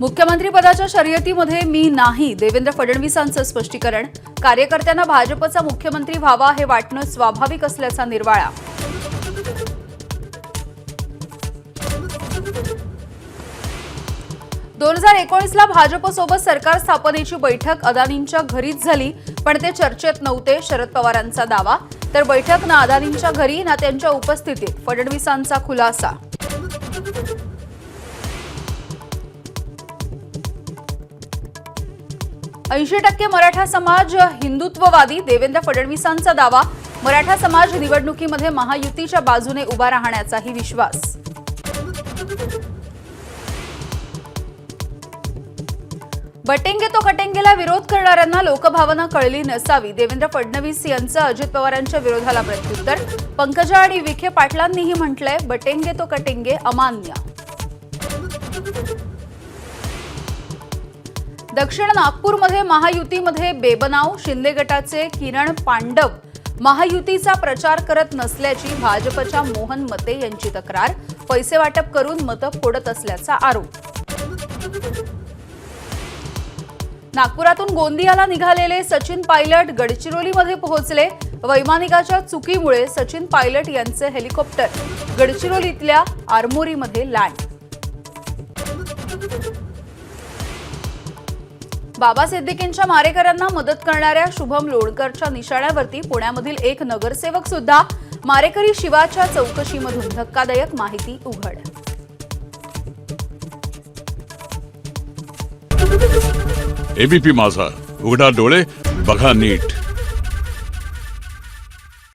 मुख्यमंत्री पदाच्या शर्यतीमध्ये मी नाही, देवेंद्र फडणवीसांचं स्पष्टीकरण. कार्यकर्त्यांना भाजपचा मुख्यमंत्री व्हावा हे वाटणं स्वाभाविक असल्याचा निर्वाळा. दोन 2019ला भाजपसोबत सरकार स्थापनेची बैठक अदानींच्या घरीच झाली, पण ते चर्चेत नव्हते, शरद पवारांचा दावा. तर बैठक ना अदानींच्या घरी ना त्यांच्या उपस्थितीत, फडणवीसांचा खुलासा. ऐंशी 80% मराठा समाज हिंदुत्ववादी, देवेंद्र फडणवीसांचा दावा. मराठा समाज निवडणुकीमध्ये महायुतीच्या बाजूने उभा राहण्याचाही विश्वास. बटेंगे तो कटेंगेला विरोध करणाऱ्यांना लोकभावना कळली नसावी, देवेंद्र फडणवीस यांचं अजित पवारांच्या विरोधाला प्रत्युत्तर. पंकजा आणि विखे पाटलांनीही म्हटलंय, बटेंगे तो कटेंगे अमान्य. दक्षिण नागपूरमध्ये महायुतीमध्ये बेबनाव, शिंदे गटाचे किरण पांडव महायुतीचा प्रचार करत नसल्याची भाजपच्या मोहन मते यांची तक्रार. पैसे वाटप करून मतं फोडत असल्याचा आरोप. नागपुरातून गोंदियाला निघालेले सचिन पायलट गडचिरोलीमध्ये पोहोचले. वैमानिकाच्या चुकीमुळे सचिन पायलट यांचे हेलिकॉप्टर गडचिरोलीतल्या आरमोरीमध्ये लँड. बाबा सिद्दीकींच्या मारेकऱ्यांना मदत करणाऱ्या शुभम लोणकरच्या निशाण्यावरती पुण्यामधील एक नगरसेवक सुद्धा. मारेकरी शिवाच्या चौकशीमधून धक्कादायक माहिती उघड. एबीपी माझा, उघडा डोळे बघा नीट.